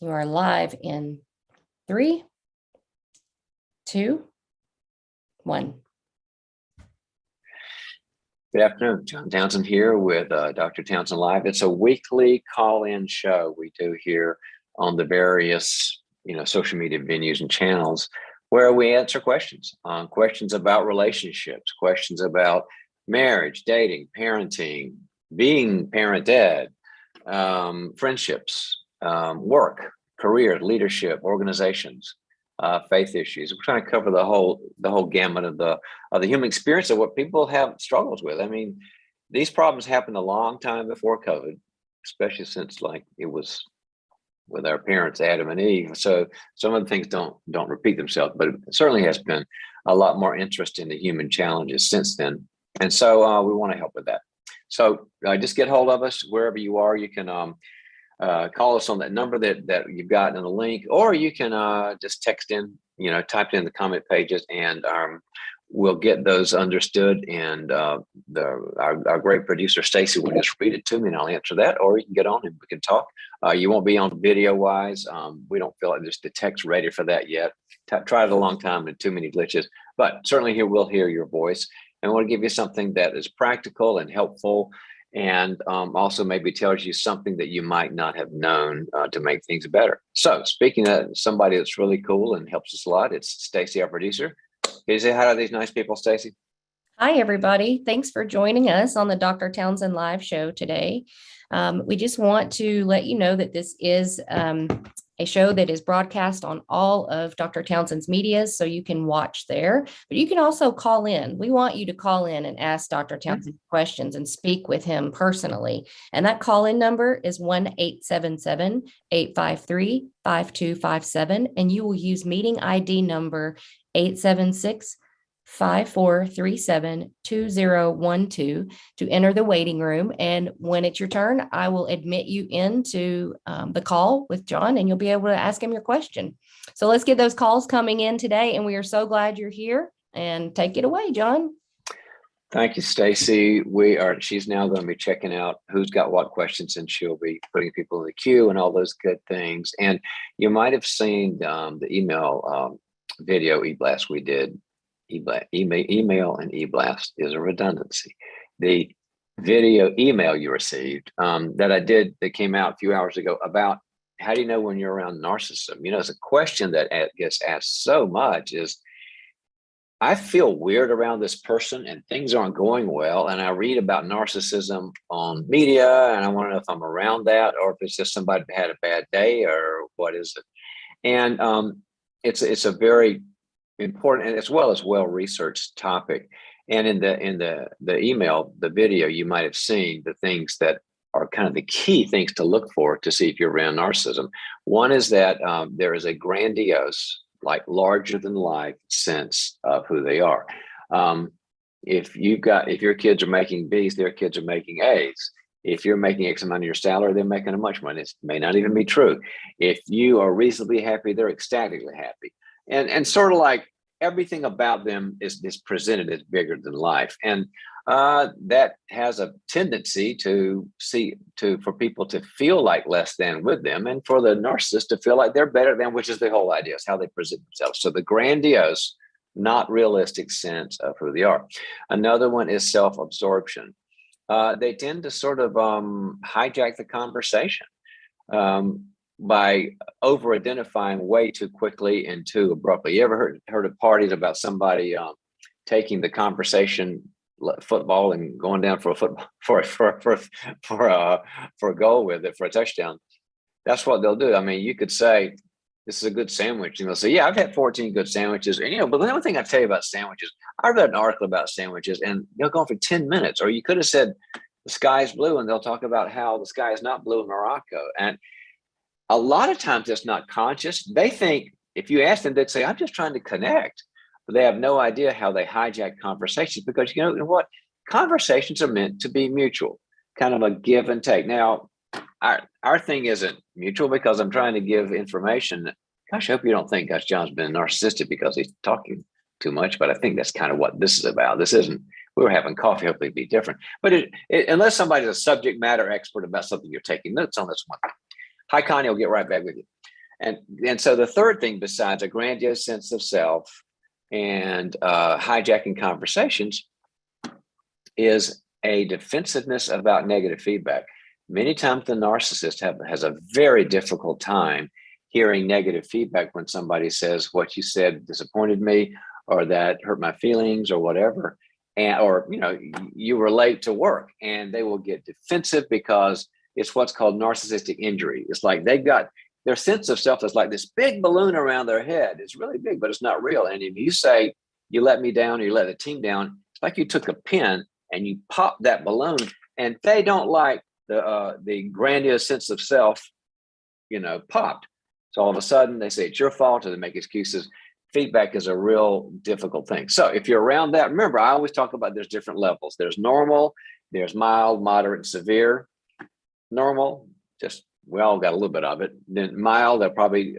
You are live in 3, 2, 1. Good afternoon. John Townsend here with Dr. Townsend Live. It's a weekly call-in show we do here on the various, social media venues and channels where we answer questions about relationships, questions about marriage, dating, parenting, being parented, friendships, work, career, leadership, organizations, faith issues. We're trying to cover the whole gamut of the human experience of what people have struggles with. I mean, these problems happened a long time before COVID, especially since it was with our parents, Adam and Eve. So some of the things don't repeat themselves, but it certainly has been a lot more interest in the human challenges since then. And so we want to help with that. So just get hold of us wherever you are. You can call us on that number that you've got in the link, or you can just text in, type it in the comment pages, and we'll get those understood. And our great producer, Stacy, will just read it to me and I'll answer that, or you can get on and we can talk. You won't be on video wise. We don't feel like just the text ready for that yet. Tried it a long time and too many glitches, but certainly here we'll hear your voice. And I want to give you something that is practical and helpful, and also maybe tells you something that you might not have known to make things better. So speaking of somebody that's really cool and helps us a lot, it's Stacy, our producer. Can you say hi to these nice people, Stacy? Hi, everybody. Thanks for joining us on the Dr. Townsend Live Show today. We just want to let you know that this is a show that is broadcast on all of Dr. Townsend's medias, so you can watch there, but you can also call in. We want you to call in and ask Dr. Townsend questions and speak with him personally. And that call-in number is 1-877-853-5257, and you will use meeting ID number 876-5437-2012 to enter the waiting room. And when it's your turn, I will admit you into the call with John, and you'll be able to ask him your question. So let's get those calls coming in today. And we are so glad you're here, and take it away, John. Thank you, Stacy. She's now going to be checking out who's got what questions, and she'll be putting people in the queue and all those good things. And you might have seen the email video e-blast we did. Email and e-blast is a redundancy. The video email you received that I did, that came out a few hours ago, about how do you know when you're around narcissism? It's a question that gets asked so much, is I feel weird around this person and things aren't going well, and I read about narcissism on media and I want to know if I'm around that, or if it's just somebody that had a bad day, or what is it? And it's a very important and as well as well-researched topic. And in the email, the video, you might have seen the things that are kind of the key things to look for to see if you're around narcissism. One is that there is a grandiose, larger than life sense of who they are. If your kids are making B's, their kids are making A's. If you're making X amount of your salary, they're making a much money. It may not even be true. If you are reasonably happy, they're ecstatically happy. And sort of like everything about them is presented as bigger than life. And that has a tendency for people to feel like less than with them, and for the narcissist to feel like they're better than, which is the whole idea, is how they present themselves. So the grandiose, not realistic sense of who they are. Another one is self-absorption. They tend to sort of hijack the conversation by over-identifying way too quickly and too abruptly. You ever heard of parties about somebody taking the conversation football and going down for a football for a goal with it, for a touchdown? That's what they'll do. I mean, you could say, "This is a good sandwich," and they'll say, "Yeah, I've had 14 good sandwiches." And but the only thing I tell you about sandwiches, I read an article about sandwiches, and they'll go on for 10 minutes. Or you could have said the sky is blue, and they'll talk about how the sky is not blue in Morocco. And a lot of times it's not conscious. They think, if you ask them, they'd say, "I'm just trying to connect." But they have no idea how they hijack conversations, because you know what? Conversations are meant to be mutual, kind of a give and take. Now, our thing isn't mutual because I'm trying to give information. Gosh, I hope you don't think Gosh John's been narcissistic because he's talking too much, but I think that's kind of what this is about. This isn't, we were having coffee, hopefully it'd be different. But unless somebody's a subject matter expert about something, you're taking notes on this one. Hi, Connie, I'll get right back with you. And so the third thing, besides a grandiose sense of self and hijacking conversations, is a defensiveness about negative feedback. Many times the narcissist has a very difficult time hearing negative feedback when somebody says what you said disappointed me, or that hurt my feelings, or whatever. Or you were late to work, and they will get defensive because it's what's called narcissistic injury. It's like they've got their sense of self is like this big balloon around their head. It's really big, but it's not real. And if you say you let me down, or you let the team down, it's like you took a pin and you pop that balloon, and they don't like the grandiose sense of self, popped. So all of a sudden they say it's your fault, or they make excuses. Feedback is a real difficult thing. So if you're around that, remember, I always talk about there's different levels. There's normal, there's mild, moderate, and severe. Normal, just we all got a little bit of it. Then mild, they'll probably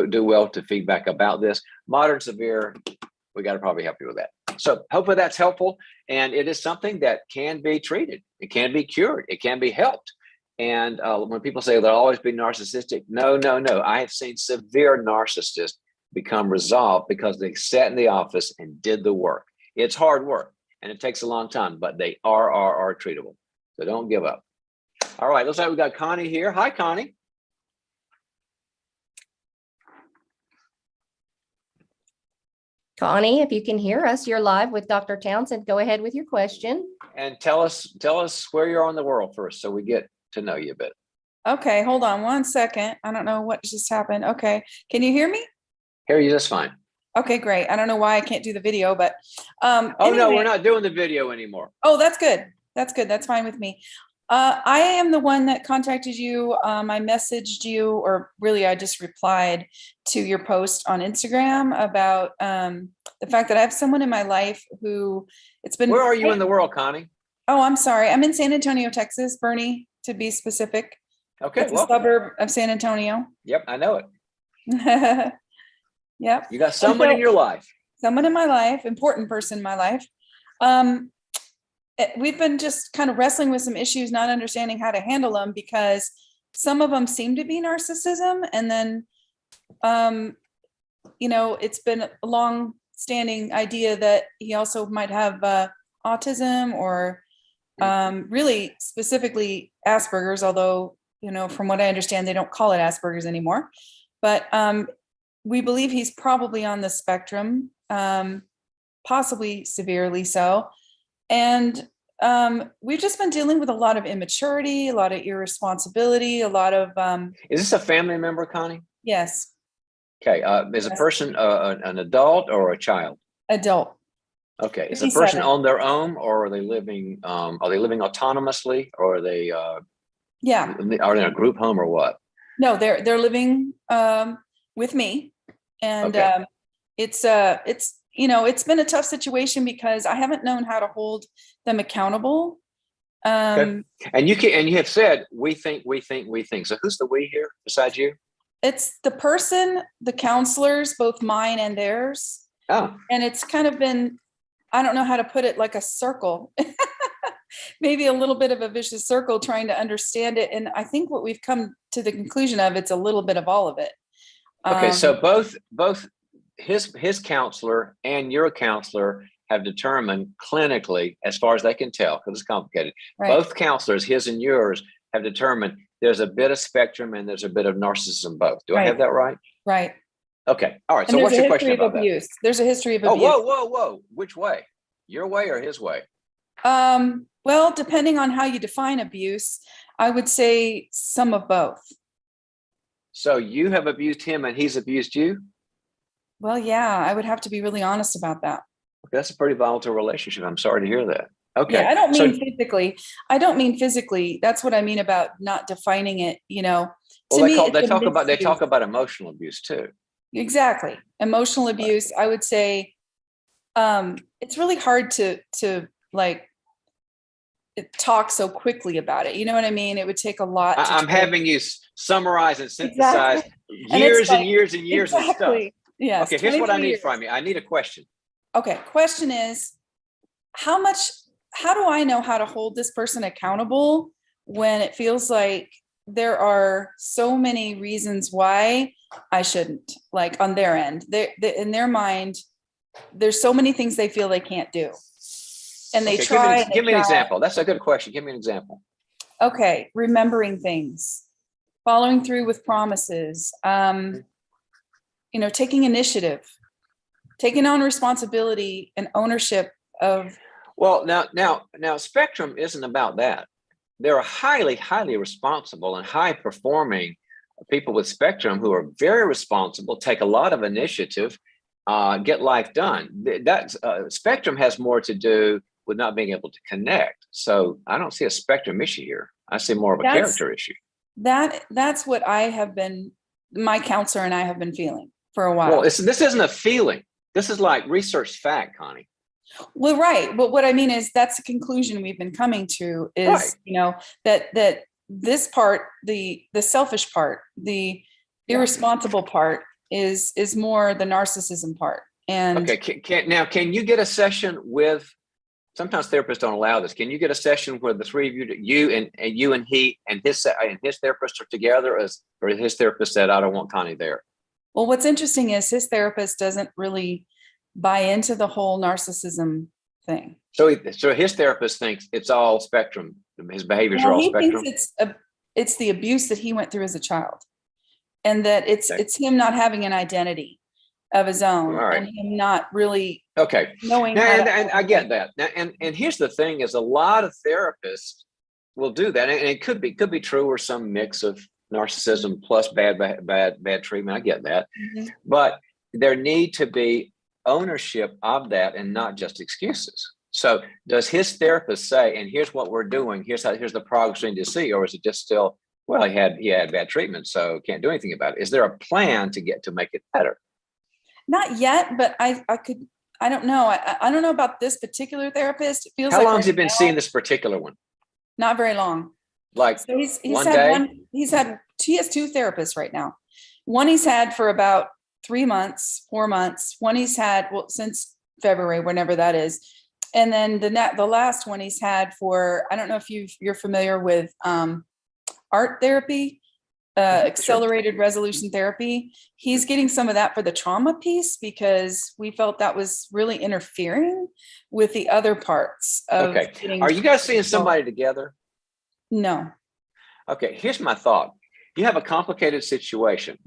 do well to feedback about this. Moderate, severe, we got to probably help you with that. So hopefully that's helpful. And it is something that can be treated. It can be cured. It can be helped. And when people say they'll always be narcissistic, no. I have seen severe narcissists become resolved because they sat in the office and did the work. It's hard work and it takes a long time, but they are treatable. So don't give up. All right, looks like we got Connie here. Hi, Connie. Connie, if you can hear us, you're live with Dr. Townsend. Go ahead with your question. And tell us where you are in the world first, so we get to know you a bit. Okay, hold on one second. I don't know what just happened. Okay, can you hear me? Hear you just fine. Okay, great. I don't know why I can't do the video, but oh anyway. No, we're not doing the video anymore. Oh, that's good. That's good. That's fine with me. I am the one that contacted you. I messaged you, or really I just replied to your post on Instagram about the fact that I have someone in my life who it's been. Where are you in the world, Connie? Oh, I'm sorry. I'm in San Antonio, Texas, Bernie, to be specific. Okay. It's a suburb of San Antonio. Yep, I know it. Yep. You got someone in your life. Someone in my life, important person in my life. We've been just kind of wrestling with some issues, not understanding how to handle them, because some of them seem to be narcissism. And then, it's been a long-standing idea that he also might have autism, or really specifically Asperger's, although, from what I understand, they don't call it Asperger's anymore. But we believe he's probably on the spectrum, possibly severely so. And we've just been dealing with a lot of immaturity, a lot of irresponsibility, a lot of. Is this a family member, Connie? Yes. Okay. Is a person an adult or a child? Adult. Okay. Is a person on their own, or are they living? Are they living autonomously, or are they? Yeah. Are they in a group home or what? No, they're living with me, and okay. It's been a tough situation because I haven't known how to hold them accountable. Okay. And you have said we think. So who's the we here besides you? It's the person, the counselors, both mine and theirs. Oh. And it's kind of been, I don't know how to put it, like a circle, maybe a little bit of a vicious circle, trying to understand it. And I think what we've come to the conclusion of, it's a little bit of all of it. Okay. So both his counselor and your counselor have determined clinically, as far as they can tell, because it's complicated, right. Both counselors, his and yours, have determined there's a bit of spectrum and there's a bit of narcissism both. Do I have that right? Right. Okay. All right. So what's your question about abuse? There's a history of abuse. Whoa. Which way? Your way or his way? Well, depending on how you define abuse, I would say some of both. So you have abused him and he's abused you? Well, yeah, I would have to be really honest about that. Okay, that's a pretty volatile relationship. I'm sorry to hear that. Okay. Yeah, I don't mean physically. I don't mean physically. That's what I mean about not defining it, Well, they talk about emotional abuse too. Exactly. Emotional abuse. I would say it's really hard to talk so quickly about it. You know what I mean? It would take a lot. I'm having you summarize and synthesize years and years and years of stuff. Yes. Okay, here's what I need from you. I need a question. Okay. Question is, how do I know how to hold this person accountable when it feels like there are so many reasons why I shouldn't, like on their end, in their mind, there's so many things they feel they can't do. And they try. Give me an example. That's a good question. Give me an example. Okay. Remembering things, following through with promises, taking initiative, taking on responsibility and ownership of. Well, now spectrum isn't about that. There are highly, highly responsible and high performing people with spectrum who are very responsible, take a lot of initiative, get life done. That spectrum has more to do with not being able to connect. So I don't see a spectrum issue here. I see more of a character issue. That's what my counselor and I have been feeling for a while. Well, this isn't a feeling. This is like research fact, Connie. Well, right. But what I mean is that's the conclusion we've been coming to is, right. That this part, the selfish part, the irresponsible part is more the narcissism part. And okay. Can you get a session with, sometimes therapists don't allow this. Can you get a session where the three of you and he and his therapist are together, or his therapist said, I don't want Connie there? Well, what's interesting is his therapist doesn't really buy into the whole narcissism thing. So his therapist thinks it's all spectrum. His behaviors are all spectrum. He thinks it's the abuse that he went through as a child, and that it's him not having an identity of his own, and him not really knowing. And I get that. Now, and here's the thing: is a lot of therapists will do that, and it could be true, or some mix of narcissism plus bad treatment. I get that, but there need to be ownership of that and not just excuses. So does his therapist say, and here's what we're doing, here's the progress we need to see, or is it just still, well, he had bad treatment, so can't do anything about it? Is there a plan to make it better? Not yet, but I don't know. I don't know about this particular therapist. It feels How like long has he been seeing this particular one? Not very long. Like so he's one had day? he has two therapists right now. One he's had for about 3 months, 4 months. One he's had since February, whenever that is. And then the last one he's had for, I don't know if you're familiar with art therapy, accelerated resolution therapy. He's getting some of that for the trauma piece because we felt that was really interfering with the other parts of Are you guys seeing somebody together? No. Okay, here's my thought. You have a complicated situation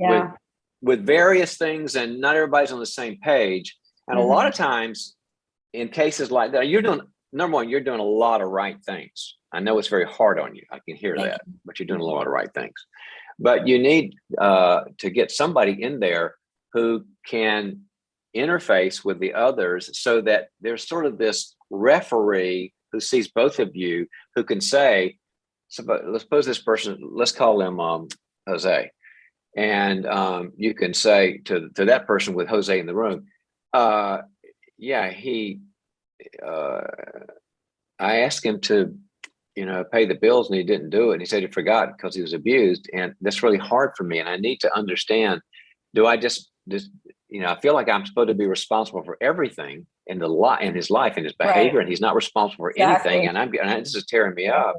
with various things, and not everybody's on the same page. And a lot of times in cases like that, number one, you're doing a lot of right things. I know it's very hard on you. I can hear that, but you're doing a lot of right things. But you need to get somebody in there who can interface with the others so that there's sort of this referee who sees both of you, who can say, let's suppose this person, let's call him Jose. And you can say to that person with Jose in the room, I asked him to, pay the bills and he didn't do it. And he said he forgot because he was abused. And that's really hard for me. And I need to understand, do I just I feel like I'm supposed to be responsible for everything in his life and his behavior, and he's not responsible for anything. And this is tearing me up.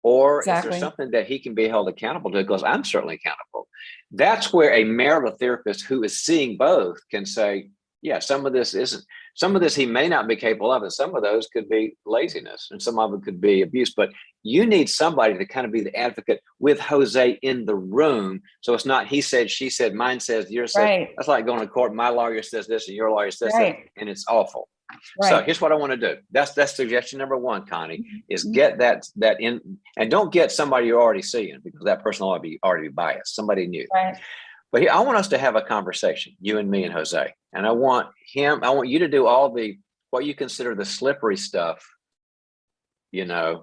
Or is there something that he can be held accountable to? Because I'm certainly accountable. That's where a marital therapist who is seeing both can say, yeah, some of this he may not be capable of, and some of those could be laziness, and some of it could be abuse. But you need somebody to kind of be the advocate with Jose in the room. So it's not he said, she said, mine says, yours said. That's like going to court. My lawyer says this and your lawyer says that, and it's awful. So here's what I want to do. That's suggestion number one, Connie, is get that in, and don't get somebody you're already seeing, because that person will already be biased, somebody new. But I want us to have a conversation, you and me and Jose. And I want you to do all what you consider the slippery stuff, excuses.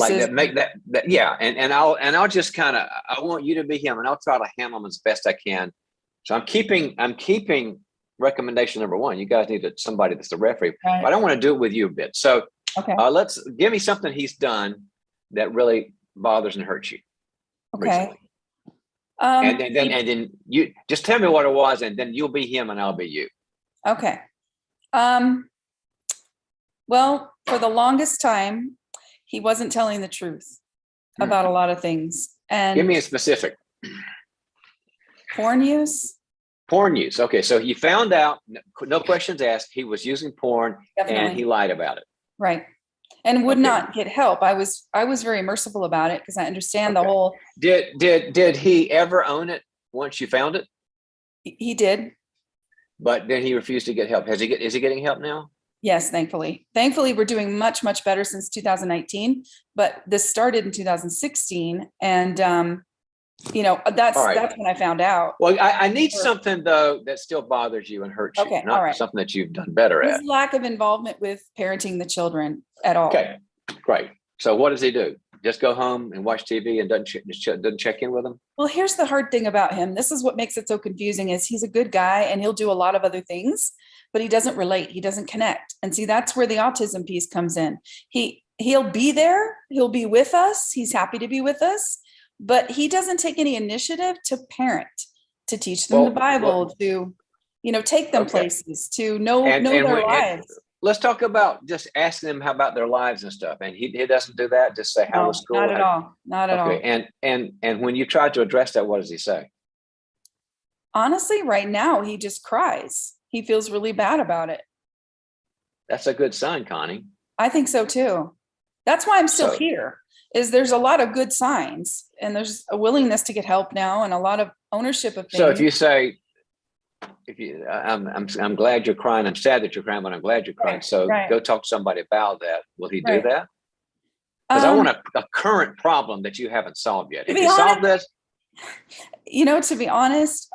Like that, make that and I'll just I want you to be him, and I'll try to handle them as best I can. So I'm keeping recommendation number one. You guys need somebody that's the referee, but I don't want to do it with you a bit. So let's give me something he's done that really bothers and hurts you. Okay. Recently. And then you just tell me what it was, and then you'll be him and I'll be you. Okay. Well, for the longest time, he wasn't telling the truth about a lot of things. And Give me a specific. porn use. Porn use. Okay, so he found out, no questions asked, he was using porn, and Definitely. he lied about it. Right. And would Okay. not get help. I was very merciful about it because I understand the Okay. whole. Did he ever own it once you found it? He did. But then he refused to get help. Is he getting help now? Yes, thankfully. Thankfully, we're doing much, much better since 2019. But this started in 2016, and that's All right. that's when I found out. Well, I need something though that still bothers you and hurts you, Okay, not all right. something that you've done better His at. lack of involvement with parenting the children at all. Okay, great. So what does he do? Just go home and watch TV and doesn't check in with them? Well, here's the hard thing about him. This is what makes it so confusing is he's a good guy and he'll do a lot of other things, but he doesn't relate. He doesn't connect. And see, that's where the autism piece comes in. He'll be there. He'll be with us. He's happy to be with us, but he doesn't take any initiative to parent, to teach them the Bible, to, take them places, to know their lives. Let's talk about just asking them how about their lives and stuff. And he doesn't do that. Just say, how was school? Not at all. Not at all. And when you try to address that, what does he say? Honestly, right now, he just cries. He feels really bad about it. That's a good sign, Connie. I think so too. That's why I'm still here, is there's a lot of good signs and there's a willingness to get help now and a lot of ownership of things. So if you say, I'm glad you're crying. I'm sad that you're crying, but I'm glad you're crying. So go talk to somebody about that. Will he do that? Because I want a current problem that you haven't solved yet. Have you solved this? To be honest,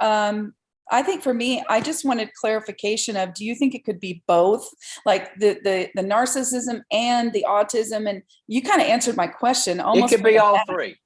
I think for me, I just wanted clarification of, do you think it could be both, like the narcissism and the autism? And you kind of answered my question. Almost it could be all three.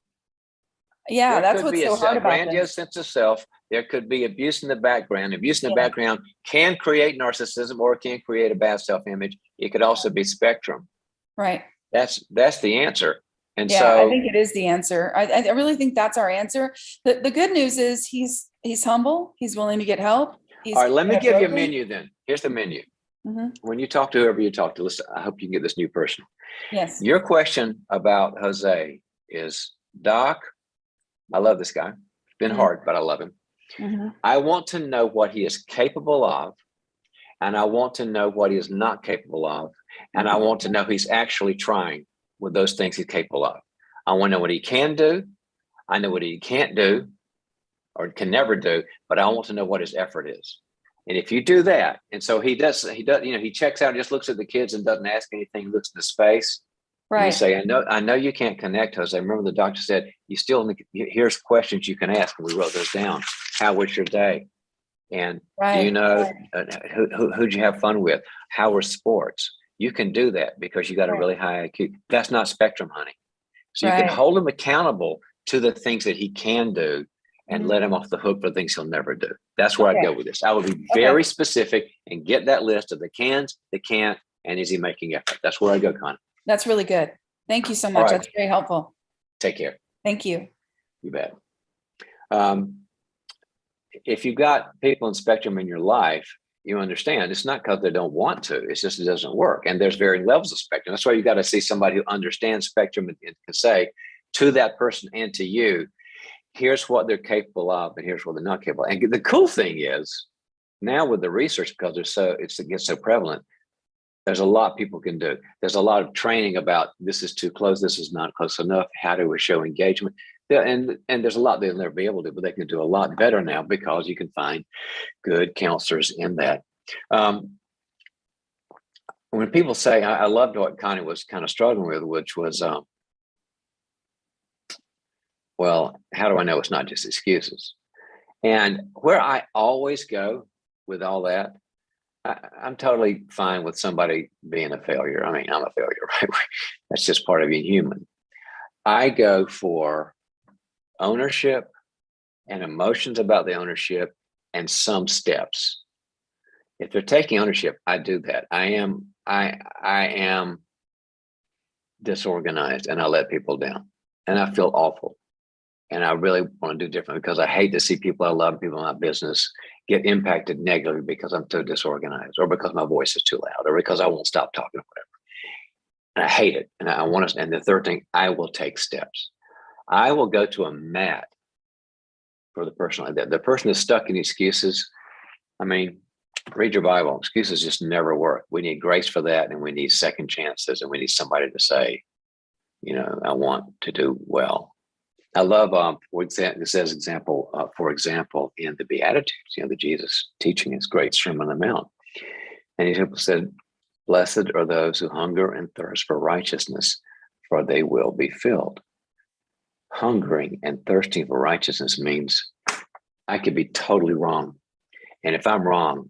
Yeah, that's what's so hard about grandiose this. sense of self. There could be abuse in the background. Abuse in the background can create narcissism or can create a bad self-image. It could also be spectrum. Right. That's the answer. And I think it is the answer. I really think that's our answer. The good news is he's humble. He's willing to get help. All right, let me give you a menu then. Here's the menu. Mm-hmm. When you talk to whoever you talk to, listen, I hope you can get this new person. Yes. Your question about Jose is, Doc, I love this guy. It's been hard, but I love him. Mm-hmm. I want to know what he is capable of, and I want to know what he is not capable of, and I want to know he's actually trying with those things he's capable of. I want to know what he can do. I know what he can't do or can never do, but I want to know what his effort is. And if you do that, and so he does, he checks out, just looks at the kids and doesn't ask anything, looks in the space. Right. You say, I know you can't connect, Jose. I remember the doctor said, here's questions you can ask. And we wrote those down. How was your day? And do you know, who'd you have fun with? How were sports? You can do that because you got a really high IQ. That's not spectrum, honey. So you can hold him accountable to the things that he can do and let him off the hook for things he'll never do. That's where I'd go with this. I would be very specific and get that list of the cans, the can't, and is he making effort? That's where I go, Connie. That's really good. Thank you so much. Right. That's very helpful. Take care. Thank you. You bet. If you've got people in spectrum in your life, you understand it's not because they don't want to, it's just it doesn't work. And there's varying levels of spectrum. That's why you got to see somebody who understands spectrum and can say to that person and to you, here's what they're capable of and here's what they're not capable of. And the cool thing is now with the research, because it gets so prevalent, there's a lot people can do. There's a lot of training about this is too close, this is not close enough. How do we show engagement? And there's a lot they'll never be able to, but they can do a lot better now because you can find good counselors in that. When people say, I loved what Connie was kind of struggling with, which was, well, how do I know it's not just excuses? And where I always go with all that, I'm totally fine with somebody being a failure. I mean, I'm a failure, right? That's just part of being human. I go for ownership and emotions about the ownership and some steps. If they're taking ownership, I do that. I am disorganized and I let people down and I feel awful. And I really want to do different because I hate to see people I love, people in my business get impacted negatively because I'm too disorganized or because my voice is too loud or because I won't stop talking or whatever. And I hate it. And I want to, and the third thing, I will take steps. I will go to a mat for the person like that. The person is stuck in excuses. I mean, read your Bible. Excuses just never work. We need grace for that. And we need second chances. And we need somebody to say, you know, I want to do well. I love, this says example, for example, in the Beatitudes, you know, the Jesus teaching his great Sermon on the Mount. And he said, blessed are those who hunger and thirst for righteousness, for they will be filled. Hungering and thirsting for righteousness means I could be totally wrong. And if I'm wrong,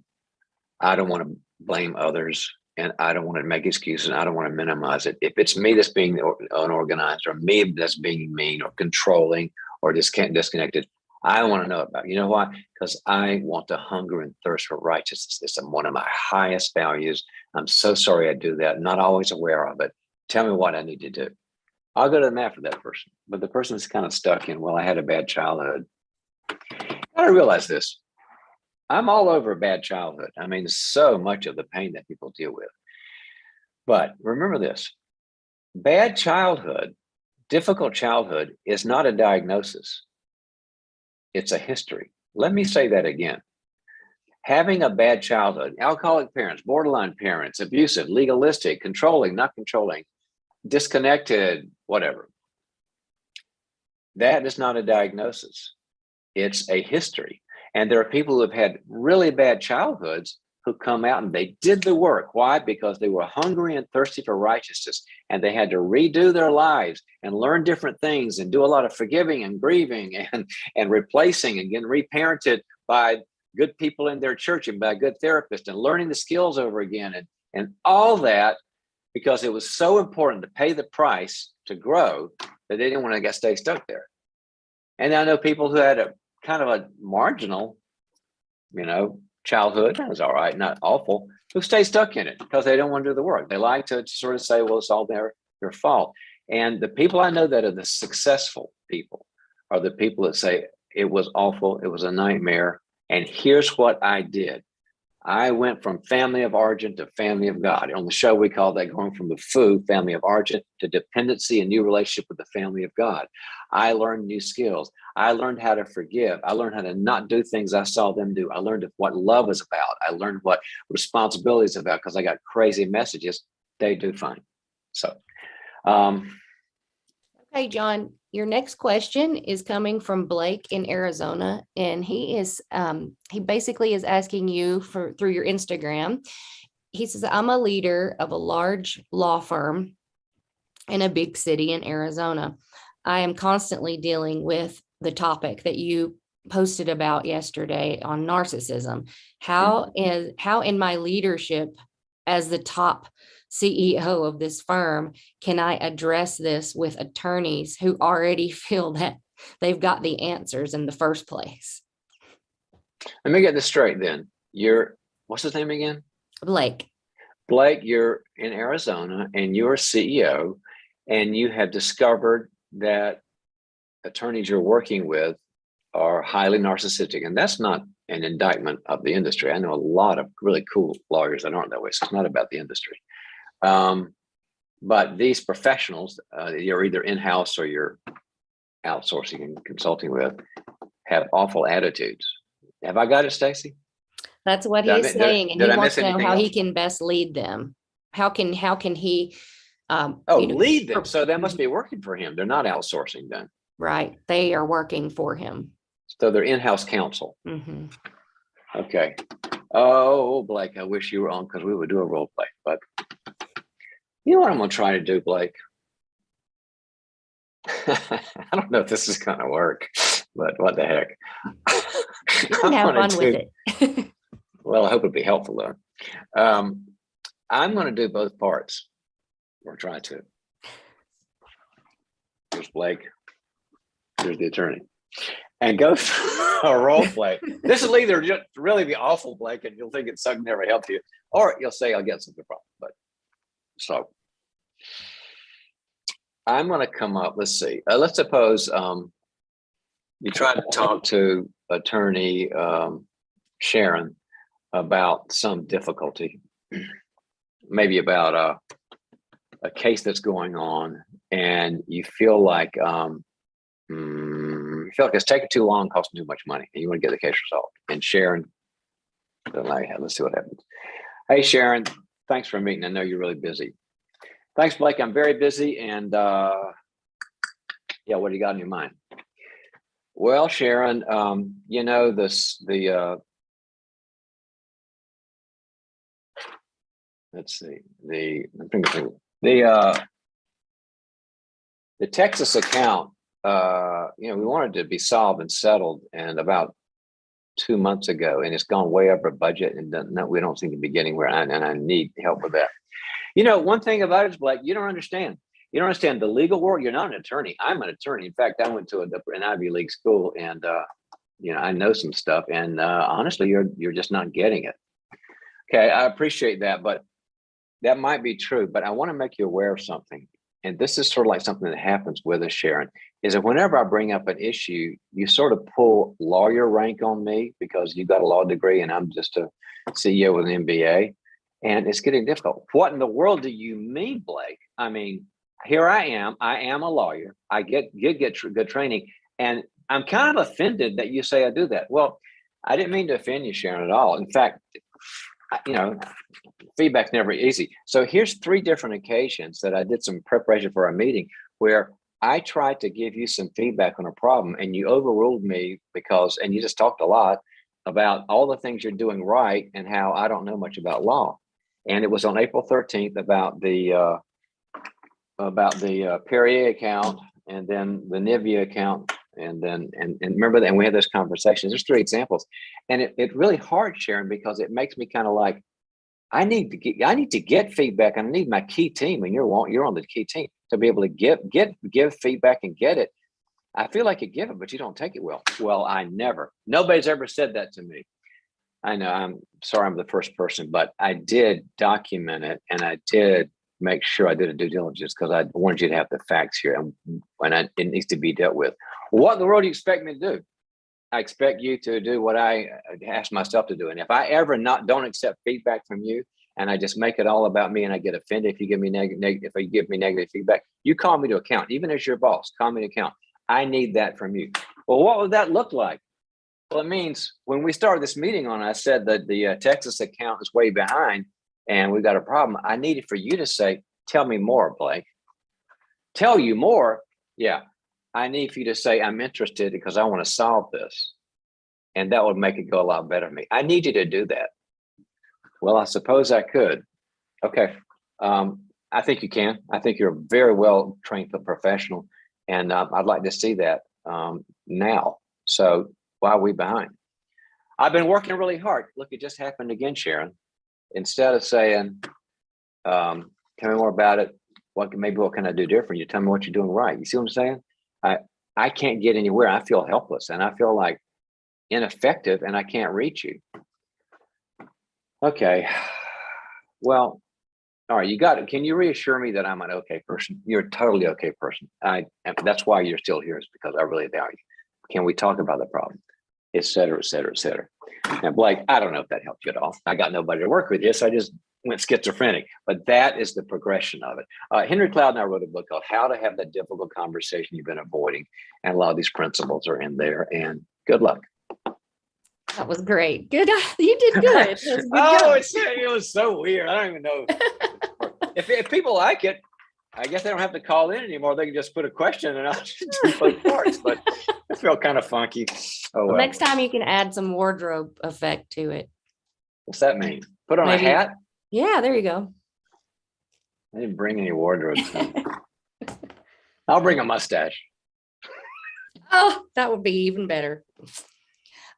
I don't want to blame others, and I don't want to make excuses, and I don't want to minimize it. If it's me that's being unorganized, or me that's being mean or controlling or disconnected, I want to know about it. You know why? Because I want to hunger and thirst for righteousness. It's one of my highest values. I'm so sorry I do that. Not always aware of it. Tell me what I need to do. I'll go to the mat for that person. But the person is kind of stuck in, well, I had a bad childhood. I realize this. I'm all over a bad childhood. I mean, so much of the pain that people deal with. But remember this, bad childhood, difficult childhood is not a diagnosis. It's a history. Let me say that again. Having a bad childhood, alcoholic parents, borderline parents, abusive, legalistic, controlling, not controlling, disconnected, whatever. That is not a diagnosis. It's a history. And there are people who have had really bad childhoods who come out and they did the work. Why? Because they were hungry and thirsty for righteousness, and they had to redo their lives and learn different things and do a lot of forgiving and grieving and replacing and getting reparented by good people in their church and by good therapists and learning the skills over again and all that, because it was so important to pay the price to grow that they didn't want to stay stuck there. And I know people who had a kind of a marginal, you know, childhood. It was all right, not awful, who stay stuck in it because they don't want to do the work. They like to sort of say, well, it's all their fault. And the people I know that are the successful people are the people that say, it was awful, it was a nightmare, and here's what I did. I went from family of origin to family of God. On the show, we call that going from the FOO, family of origin, to dependency and new relationship with the family of God. I learned new skills. I learned how to forgive. I learned how to not do things I saw them do. I learned what love is about. I learned what responsibility is about because I got crazy messages. They do fine. So, Okay, John, your next question is coming from Blake in Arizona, and he basically is asking you through your Instagram. He says, I'm a leader of a large law firm in a big city in Arizona. I am constantly dealing with the topic that you posted about yesterday on narcissism. How in my leadership as the top CEO of this firm can I address this with attorneys who already feel that they've got the answers in the first place? Let me get this straight then. What's his name again? Blake, you're in Arizona and you're a CEO, and you have discovered that attorneys you're working with are highly narcissistic. And that's not an indictment of the industry. I know a lot of really cool lawyers that aren't that way. So it's not about the industry. But these professionals, you're either in-house or you're outsourcing and consulting with, have awful attitudes. Have I got it, Stacy? that's what he's saying. And he wants to know how he can best lead them. How can he lead them? So that must be working for him. They're not outsourcing then. Right. They are working for him. So they're in-house counsel. Mm-hmm. Okay. Oh, Blake, I wish you were on because we would do a role play. But you know what I'm going to try to do, Blake? I don't know if this is going to work, but what the heck? You can have fun with it. Well, I hope it'll be helpful, though. I'm going to do both parts. Or try to. Here's Blake. Here's the attorney. And go through a role play. This will either just really be awful, Blake, and you'll think it's something never helped you, or you'll say, I'll get something from it. But so I'm going to come up. Let's see. Let's suppose you try to talk to attorney Sharon about some difficulty, maybe about a case that's going on, and you feel like it's taking too long, costing too much money, and you want to get the case resolved. And Sharon, let's see what happens. Hey, Sharon, thanks for meeting. I know you're really busy. Thanks, Blake. I'm very busy, and yeah, what do you got in your mind? Well, Sharon, you know, let's see, the Texas account, you know, we wanted to be solved and settled, and about 2 months ago, and it's gone way over budget, and we don't seem to be getting where and I need help with that. You know, one thing about it is, Blake, you don't understand. You don't understand the legal world. You're not an attorney. I'm an attorney. In fact, I went to an Ivy League school, and you know, I know some stuff. And honestly, you're just not getting it. Okay, I appreciate that, but that might be true. But I want to make you aware of something. And this is sort of like something that happens with us, Sharon, is that whenever I bring up an issue, you sort of pull lawyer rank on me because you got a law degree and I'm just a CEO with an MBA. And it's getting difficult. What in the world do you mean, Blake? I mean, here I am a lawyer. I get good training, and I'm kind of offended that you say I do that. Well, I didn't mean to offend you, Sharon, at all. In fact, you know, feedback's never easy. So here's 3 different occasions that I did some preparation for our meeting where I tried to give you some feedback on a problem, and you overruled me and you just talked a lot about all the things you're doing right and how I don't know much about law. And it was on April 13th about the Perrier account, and then the Nivea account, and remember that, and we had those conversations. There's 3 examples, and it really hard, Sharon, because it makes me kind of like, I need to get feedback. I need my key team, and you're on the key team to be able to give feedback and get it. I feel like you give it, but you don't take it well. Well, nobody's ever said that to me. I know, I'm sorry, I'm the first person, but I did document it, and I did make sure I did a due diligence because I wanted you to have the facts here, and it needs to be dealt with. What in the world do you expect me to do? I expect you to do what I asked myself to do. And if I ever don't accept feedback from you, and I just make it all about me, and I get offended if you give me negative feedback, you call me to account. Even as your boss, call me to account. I need that from you. Well, what would that look like? Well, it means when we started this meeting I said that the Texas account is way behind and we've got a problem. I needed for you to say, tell me more, Blake. Tell you more? Yeah. I need for you to say, I'm interested because I want to solve this. And that would make it go a lot better for me. I need you to do that. Well, I suppose I could. Okay. I think you can. I think you're a very well trained professional. And I'd like to see that now. So why are we behind? I've been working really hard. Look, it just happened again, Sharon. Instead of saying, tell me more about it, what can I do different? You tell me what you're doing right. You see what I'm saying? I can't get anywhere. I feel helpless and I feel like ineffective and I can't reach you. Okay. Well, all right, you got it. Can you reassure me that I'm an okay person? You're a totally okay person. That's why you're still here, is because I really value you. Can we talk about the problem? Et cetera, et cetera, et cetera. Now, Blake, I don't know if that helped you at all. I got nobody to work with you, so I just went schizophrenic. But that is the progression of it. Henry Cloud and I wrote a book called How to Have That Difficult Conversation You've Been Avoiding. And a lot of these principles are in there. And good luck. That was great. Good. You did good. It was so weird. I don't even know. If people like it, I guess they don't have to call in anymore. They can just put a question and I'll just do both parts. But it felt kind of funky. Oh, well. Next time you can add some wardrobe effect to it. What's that mean? Put on a hat? Yeah, there you go. I didn't bring any wardrobe. I'll bring a mustache. Oh, that would be even better.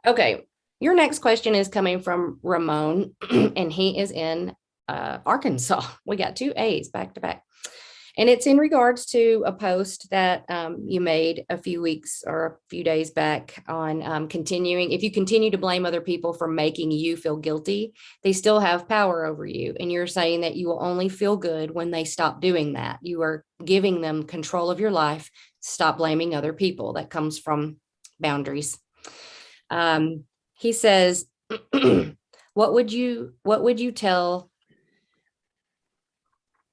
Okay. Your next question is coming from Ramon, and he is in Arkansas. We got 2 A's back to back. And it's in regards to a post that you made a few weeks or a few days back on continuing. If you continue to blame other people for making you feel guilty, they still have power over you. And you're saying that you will only feel good when they stop doing that. You are giving them control of your life. Stop blaming other people. That comes from boundaries. He says, what would you tell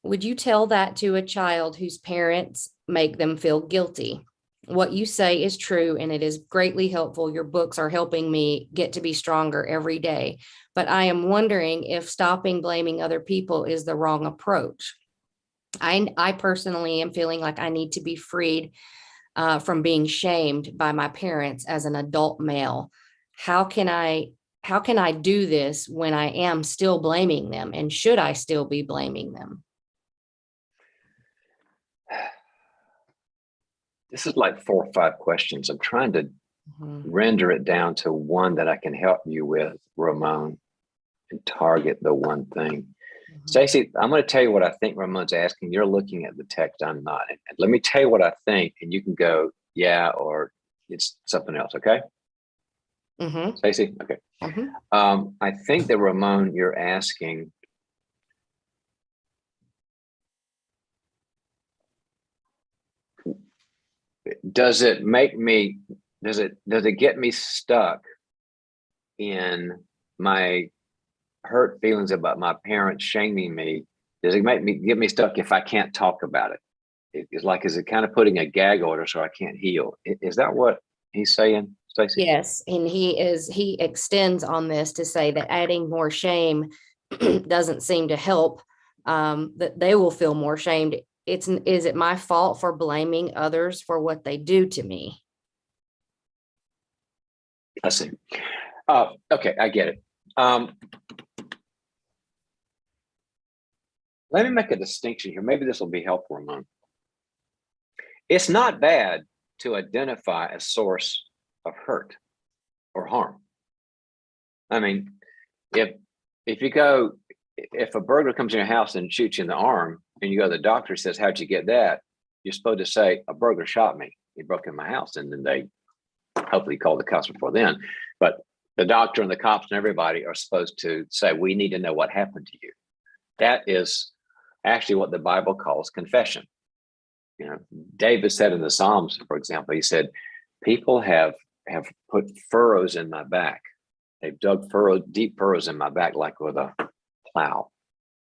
Would you tell that to a child whose parents make them feel guilty? What you say is true, and it is greatly helpful. Your books are helping me get to be stronger every day. But I am wondering if stopping blaming other people is the wrong approach. I personally am feeling like I need to be freed from being shamed by my parents as an adult male. How can I do this when I am still blaming them? And should I still be blaming them? This is like 4 or 5 questions. I'm trying to render it down to one that I can help you with, Ramon, and target the one thing. Stacey, I'm going to tell you what I think Ramon's asking. You're looking at the text. I'm not. And let me tell you what I think, and you can go, yeah, or it's something else. Okay. Stacey. Okay. I think that, Ramon, you're asking, does it get me stuck in my hurt feelings about my parents shaming me? Does it get me stuck if I can't talk about it? Is it kind of putting a gag order so I can't heal? Is that what he's saying, Stacey? Yes. And he extends on this to say that adding more shame doesn't seem to help, that they will feel more shamed. Is it my fault for blaming others for what they do to me? I see. Okay, I get it. Let me make a distinction here. Maybe this will be helpful, Ramon. It's not bad to identify a source of hurt or harm. I mean, if a burglar comes in your house and shoots you in the arm, and you go to the doctor and says, how'd you get that? You're supposed to say, a burglar shot me. He broke in my house. And then they hopefully call the cops before then. But the doctor and the cops and everybody are supposed to say, we need to know what happened to you. That is actually what the Bible calls confession. You know, David said in the Psalms, for example, he said, people have put furrows in my back. They've dug deep furrows in my back, like with a plow.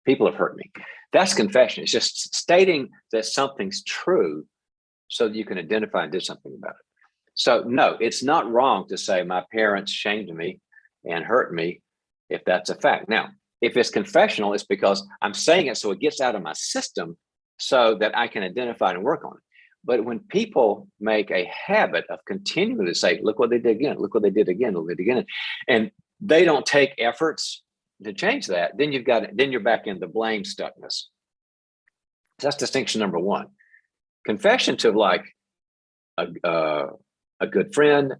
People have hurt me. That's confession. It's just stating that something's true so that you can identify and do something about it. So no, it's not wrong to say my parents shamed me and hurt me if that's a fact. Now, if it's confessional, it's because I'm saying it so it gets out of my system so that I can identify and work on it. But when people make a habit of continuing to say, look what they did again, look what they did again, look what they did again, and they don't take efforts to change that, then you're back in the blame stuckness. That's distinction number one. Confession to like a good friend,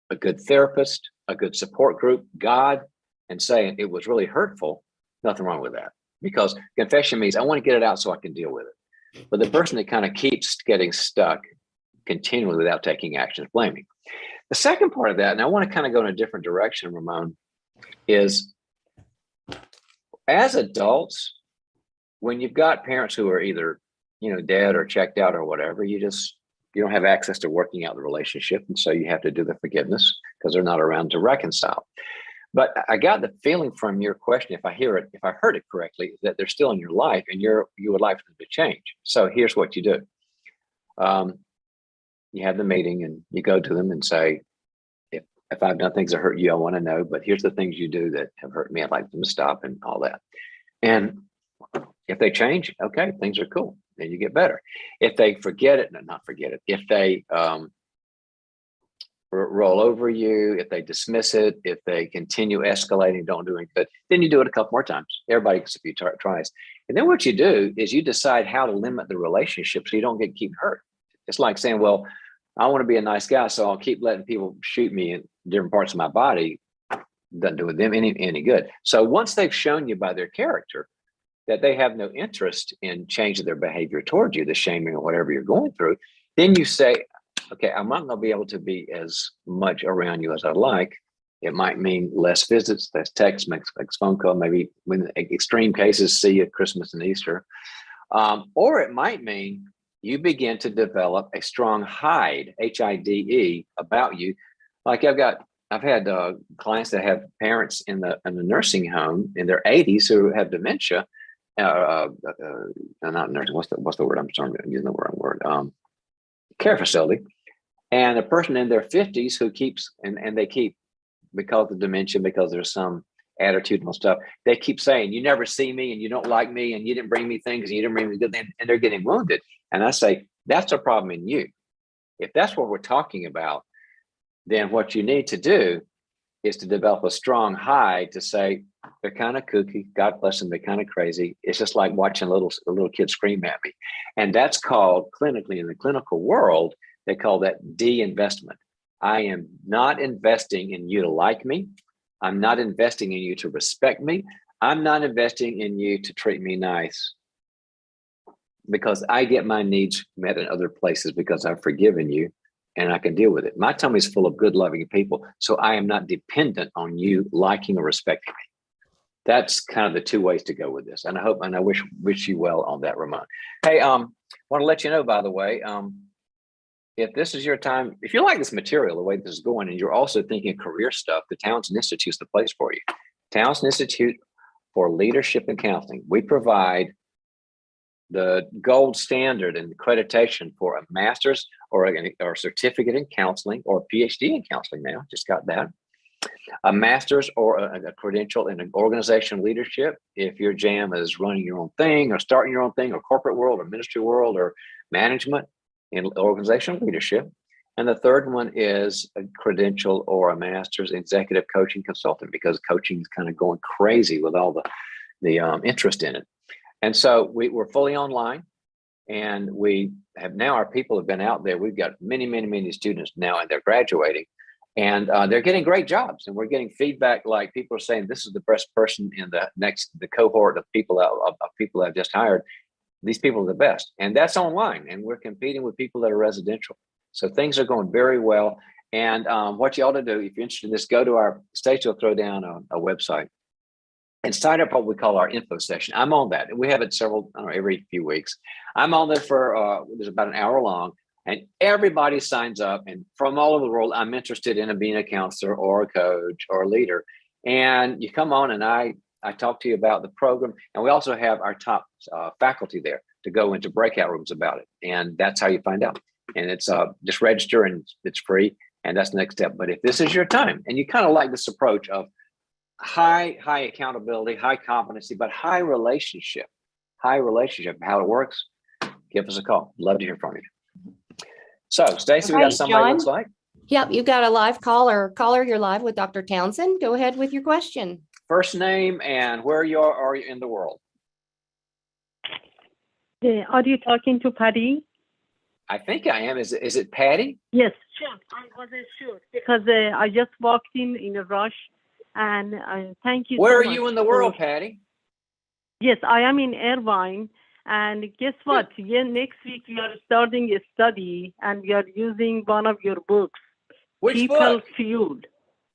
a good therapist, a good support group, God, and saying it was really hurtful, nothing wrong with that. Because confession means I want to get it out so I can deal with it. But the person that kind of keeps getting stuck continually without taking action is blaming. The second part of that, and I want to kind of go in a different direction, Ramon, is as adults, when you've got parents who are either, dead or checked out or whatever, you don't have access to working out the relationship. And so you have to do the forgiveness because they're not around to reconcile. But I got the feeling from your question, if I heard it correctly, that they're still in your life and you would like them to change. So here's what you do. You have the meeting and you go to them and say, if I've done things that hurt you, I want to know, but here's the things you do that have hurt me. I'd like them to stop and all that. And if they change, okay, things are cool. Then you get better. If they forget it, not forget it. If they roll over you, if they dismiss it, if they continue escalating, don't do anything, then you do it a couple more times. Everybody gets a few tries. And then what you do is you decide how to limit the relationship so you don't keep hurt. It's like saying, well, I want to be a nice guy, so I'll keep letting people shoot me in different parts of my body. Doesn't do them any good. So once they've shown you by their character that they have no interest in changing their behavior towards you, the shaming or whatever you're going through, then you say, okay, I'm not going to be able to be as much around you as I'd like. It might mean less visits, less texts, makes phone call, maybe when extreme cases, see you at Christmas and Easter. Or it might mean you begin to develop a strong hide, H-I-D-E, about you. Like I've had clients that have parents in the nursing home in their 80s who have dementia, not nursing. What's the word? I'm sorry, I'm using the wrong word. Care facility, and a person in their 50s who keeps and they keep, because of dementia, because there's some attitudinal stuff, they keep saying, you never see me and you don't like me and you didn't bring me things and you didn't bring me good things, and they're getting wounded. And I say, that's a problem in you. If that's what we're talking about, then what you need to do is to develop a strong high to say, they're kind of kooky, God bless them, they're kind of crazy. It's just like watching a little kid scream at me. And that's called, clinically, in the clinical world, they call that de-investment. I am not investing in you to like me. I'm not investing in you to respect me. I'm not investing in you to treat me nice, because I get my needs met in other places because I've forgiven you and I can deal with it. My tummy is full of good, loving people. So I am not dependent on you liking or respecting me. That's kind of the two ways to go with this. And I hope, and I wish you well on that, Ramon. Hey, want to let you know, by the way, if this is your time, if you like this material, the way this is going, and you're also thinking career stuff, the Townsend Institute is the place for you. Townsend Institute for Leadership and Counseling. We provide the gold standard and accreditation for a master's or a certificate in counseling, or a PhD in counseling now, just got that. A master's or a credential in an organizational leadership. If your jam is running your own thing or starting your own thing, or corporate world or ministry world or management in organizational leadership. And the third one is a credential or a master's in executive coaching consultant, because coaching is kind of going crazy with all the interest in it. And so we're fully online, and we have now, our people have been out there. We've got many students now, and they're graduating, and they're getting great jobs. And we're getting feedback, like people are saying, this is the best person in the cohort of people I've just hired. These people are the best, and that's online, and we're competing with people that are residential. So things are going very well. And what you ought to do, if you're interested in this, go to our, Stacey will throw down a website and sign up what we call our info session. I'm on that. We have it every few weeks. I'm on there for, there's about an hour long, and everybody signs up, and from all over the world, I'm interested in being a counselor or a coach or a leader. And you come on, and I talk to you about the program. And we also have our top faculty there to go into breakout rooms about it. And that's how you find out. And it's just register, and it's free. And that's the next step. But if this is your time, and you kind of like this approach of high accountability, high competency, but high relationship, how it works, give us a call. Love to hear from you. So, Stacey, we got somebody looks like. Yep, you've got a live caller. Caller, you're live with Dr. Townsend. Go ahead with your question. First name and where you are you in the world? Are you talking to Patty? I think I am. Is it Patty? Yes, sure. I wasn't sure because I just walked in a rush, and thank you. Where are you in the world, Patty? Yes, I am in Irvine, and guess what? Yeah, next week we are starting a study, and we are using one of your books. Which People book? Fueled.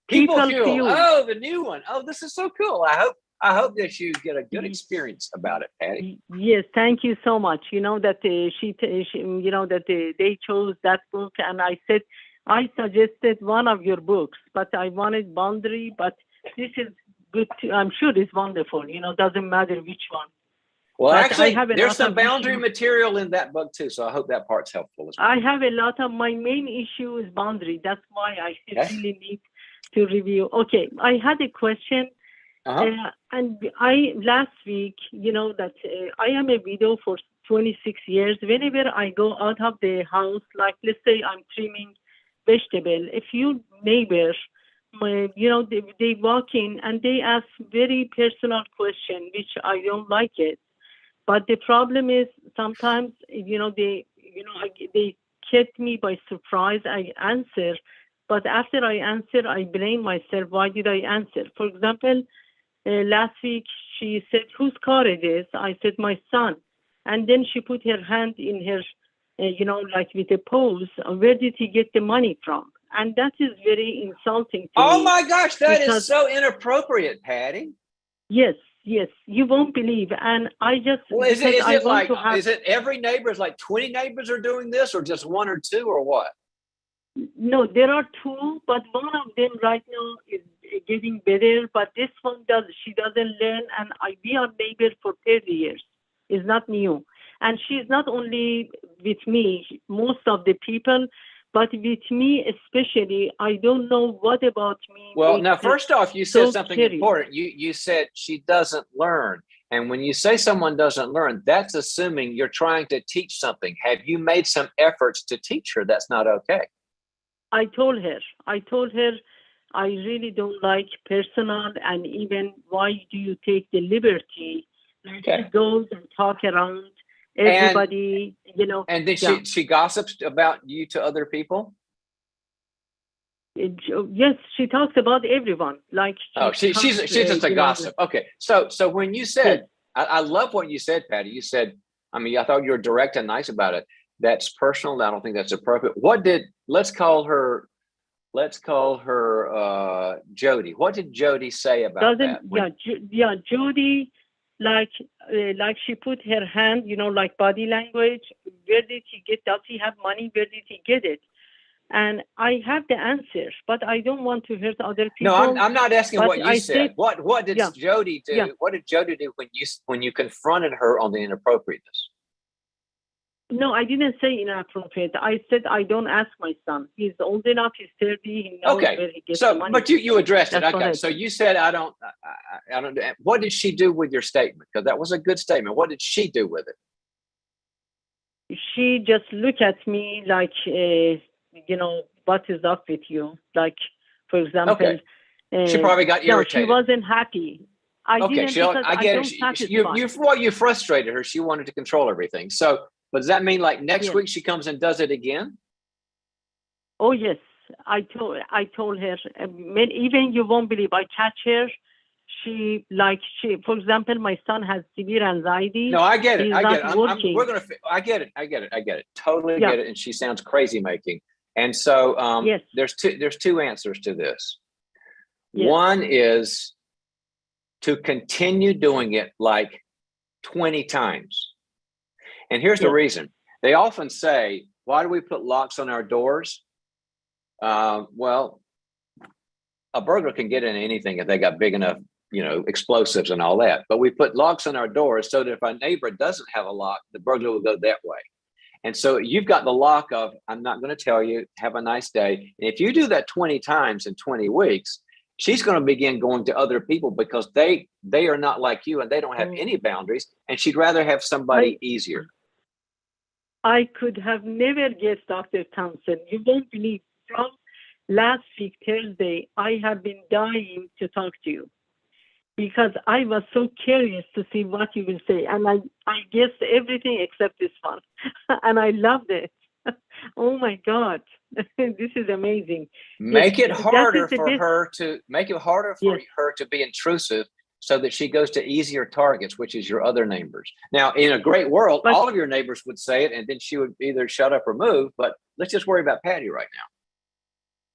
People Fuel. Oh, the new one. Oh, this is so cool. I hope that you get a good experience about it, Patty. Yes, thank you so much. You know that they chose that book, and I said I suggested one of your books, but I wanted Boundary. But this is good too. I'm sure it's wonderful. Doesn't matter which one. Well, but actually, there's some boundary material in that book too, so I hope that part's helpful as well. I have a lot of my main issue is boundary. That's why I really need to review. Okay, I had a question. And last week, that I am a widow for 26 years. Whenever I go out of the house, like let's say I'm trimming vegetable, a few neighbors, they walk in and they ask very personal question, which I don't like it. But the problem is sometimes, they kept me by surprise. I answer, but after I answer, I blame myself. Why did I answer? For example, last week she said, "Whose car it is?" I said, "My son." And then she put her hand in her, like with a pose. Where did he get the money from? And that is very insulting to me. Oh my gosh, that is so inappropriate, Patty. Yes, you won't believe. And I just is it every neighbor? Is like 20 neighbors are doing this, or just one or two, or what? No, there are two, but one of them right now is getting better, but this one she doesn't learn, and we are neighbors for 30 years. It's not new. And she's not only with me, most of the people, but with me especially. I don't know what about me. Well, now, first off, you said something scary. important. You said she doesn't learn. And when you say someone doesn't learn, that's assuming you're trying to teach something. Have you made some efforts to teach her that's not okay? I told her, I really don't like personal, and even why do you take the liberty? Like she goes and talk around everybody, And then she gossips about you to other people? Yes, she talks about everyone. Like she's just a gossip. Okay, so when you said, I love what you said, Patty. You said, I thought you were direct and nice about it. That's personal. I don't think that's appropriate. Let's call her Jody. What did Jody say about that? Jody, like she put her hand, like body language. Where did he get? Does he have money? Where did he get it? And I have the answer, but I don't want to hurt other people. No, I'm not asking what you said. What did Jody do? Yeah. What did Jody do when you confronted her on the inappropriateness? No, I didn't say inappropriate. I said I don't ask my son. He's old enough. He's 30. He knows where he gets the money. But you addressed it. Okay, so you said I don't. What did she do with your statement? Because that was a good statement. What did she do with it? She just looked at me like, what is up with you? Like, for example, she probably got irritated. No, she wasn't happy. I get it. You frustrated her. She wanted to control everything. So, but does that mean like next week she comes and does it again? Oh yes, I told her. Even you won't believe. I catch her. For example, my son has severe anxiety. No, I get it. I get it. I get it. Totally get it. And she sounds crazy making. And so there's two answers to this. Yes. One is to continue doing it like 20 times. And here's the reason. They often say, why do we put locks on our doors? Well, a burglar can get into anything if they got big enough, explosives and all that. But we put locks on our doors so that if our neighbor doesn't have a lock, the burglar will go that way. And so you've got the lock of, I'm not going to tell you, have a nice day. And if you do that 20 times in 20 weeks, she's going to begin going to other people because they are not like you and they don't have any boundaries. And she'd rather have somebody easier. I could have never guessed, Dr. Townsend. You won't believe, from last week, Thursday, I have been dying to talk to you because I was so curious to see what you will say. And I guessed everything except this one. And I loved it. Oh my God. This is amazing. Make it harder for her to be intrusive so that she goes to easier targets, which is your other neighbors. Now, in a great world, all of your neighbors would say it, and then she would either shut up or move. But let's just worry about Patty right now.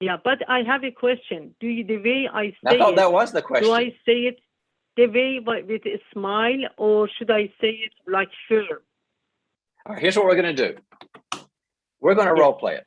Yeah, but I have a question. The way I say I thought that was the question. Do I say it the way with a smile, or should I say it like firm? All right, here's what we're going to do. We're going to role play it.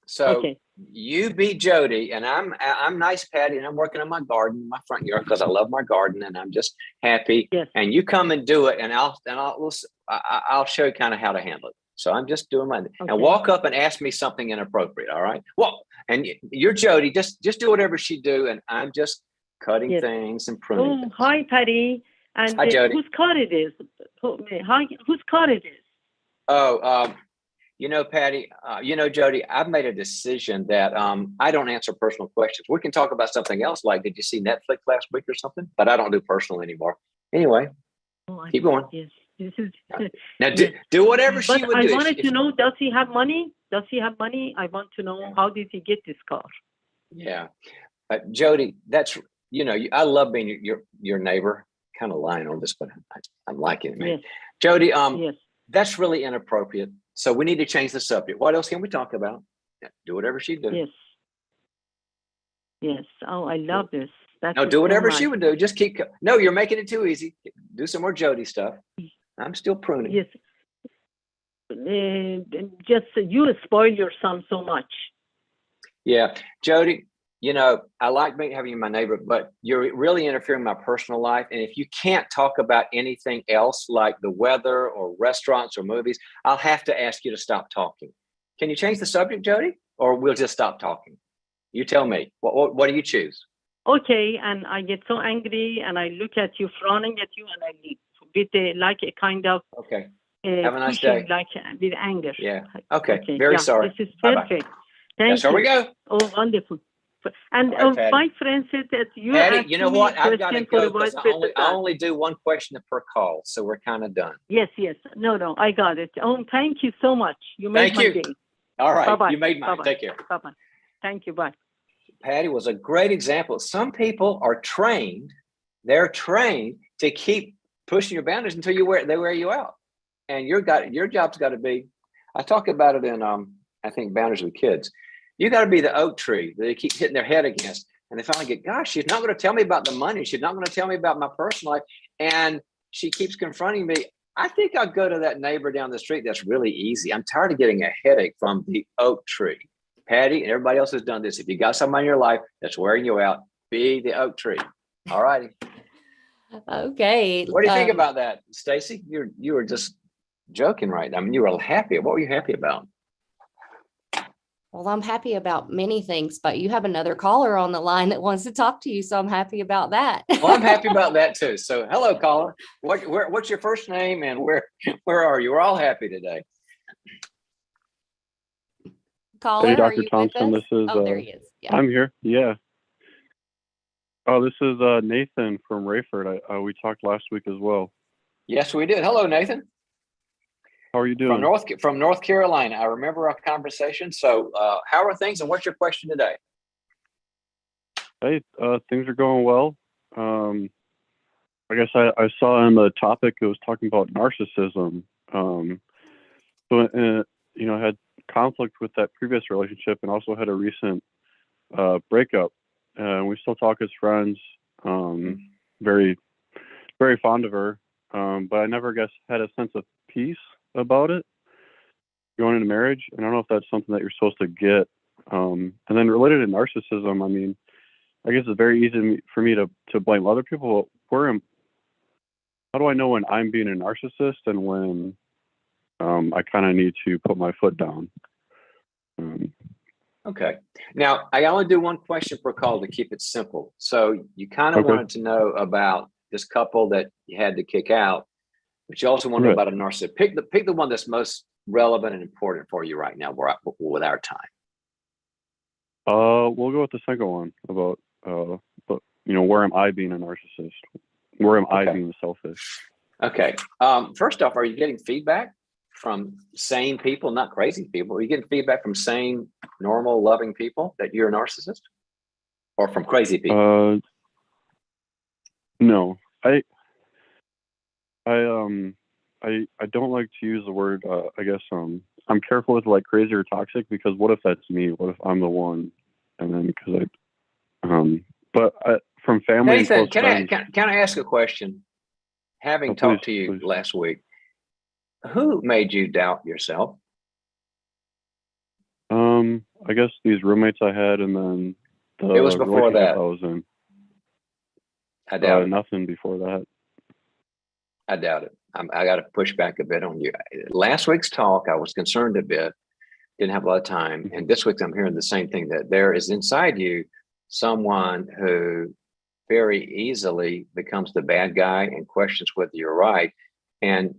So you be Jody, and I'm nice, Patty, and I'm working on my garden, my front yard, because I love my garden, and I'm just happy. Yes. And you come and do it, and I'll show you kind of how to handle it. So I'm just doing my and walk up and ask me something inappropriate. All right. Well, and you're Jody. Just do whatever she do, and I'm just cutting things and pruning. Oh, hi, Patty. And hi, Jody. Whose car it is? Hi, whose car it is? Oh, Patty, Jody, I've made a decision that I don't answer personal questions. We can talk about something else, like, did you see Netflix last week or something? But I don't do personal anymore. Anyway, keep going. Yes. This is now do whatever she would do. I wanted to know, does he have money? I want to know, how did he get this car? Yeah. Jody, that's, I love being your neighbor. Kind of lying on this, but I'm liking it, man. Yes. Jody, that's really inappropriate. So we need to change the subject. What else can we talk about? Do whatever she do. Yes. Yes. Oh, I love this. No, do whatever she would do. Just keep. No, you're making it too easy. Do some more Jody stuff. I'm still pruning. Yes. Just you spoil your son so much. Yeah, Jody, I like having you my neighbor, but you're really interfering in my personal life. And if you can't talk about anything else like the weather or restaurants or movies, I'll have to ask you to stop talking. Can you change the subject, Jody? Or we'll just stop talking? You tell me. What do you choose? Okay, and I get so angry, and I look at you, frowning at you, and I leave with like a kind of okay. Have a nice pushing, day. like with anger. Yeah. Okay. Very sorry. This is perfect. Thank you. Here we go. Oh, wonderful. And right, my friend said that you Patty, asked you know me what? a I've got to question for go a while. because I only do one question per call, so we're kind of done. Yes. No, I got it. Oh, thank you so much. You made my day. All right. Bye-bye. You made mine. Bye-bye. Take care. Bye-bye. Thank you. Bye. Patty was a great example. Some people are trained. They're trained to keep pushing your boundaries until they wear you out. And your job's got to be, I talk about it in, I think, Boundaries with Kids. You got to be the oak tree that they keep hitting their head against. And they finally get, gosh, she's not going to tell me about the money. She's not going to tell me about my personal life. And she keeps confronting me. I think I'll go to that neighbor down the street. That's really easy. I'm tired of getting a headache from the oak tree. Patty and everybody else has done this. If you got somebody in your life that's wearing you out, be the oak tree. All righty. Okay. What do you think about that, Stacy? You were just joking, right? I mean, you were happy. What were you happy about? Well, I'm happy about many things, but you have another caller on the line that wants to talk to you, so I'm happy about that. Well, I'm happy about that too. So, hello, caller. What's your first name and where are you? We're all happy today. Caller, hey, are Dr. you Thompson, with us? this is. There he is. Yeah. I'm here. Yeah. Oh, this is Nathan from Rayford. We talked last week as well. Yes, we did. Hello, Nathan. How are you doing? From North Carolina. I remember our conversation. So, how are things, and what's your question today? Hey, things are going well. I guess I saw in the topic it was talking about narcissism. Had conflict with that previous relationship, and also had a recent breakup. We still talk as friends. Very, very fond of her. But I never had a sense of peace about it going into marriage. And I don't know if that's something that you're supposed to get. And then related to narcissism, I mean, I guess it's very easy for me to blame other people. How do I know when I'm being a narcissist and when I kind of need to put my foot down? Okay. Now, I only do one question per call to keep it simple. So you kind of wanted to know about this couple that you had to kick out, but you also want to know about a narcissist. Pick the one that's most relevant and important for you right now with our time. We'll go with the second one about, where am I being a narcissist? Where am I being selfish? Okay. First off, are you getting feedback from sane people, not crazy people? Are you getting feedback from sane, normal, loving people that you're a narcissist, or from crazy people? No, I don't like to use the word. I guess I'm careful with like crazy or toxic, because what if that's me? What if I'm the one? And then from family. Nathan, can I ask a question? Having talked to you last week, who made you doubt yourself? I guess these roommates I had, and then it was before that. I was in. I doubt it. Nothing before that. I doubt it. I got to push back a bit on you. Last week's talk, I was concerned a bit, didn't have a lot of time. And this week, I'm hearing the same thing, that there is inside you someone who very easily becomes the bad guy and questions whether you're right. And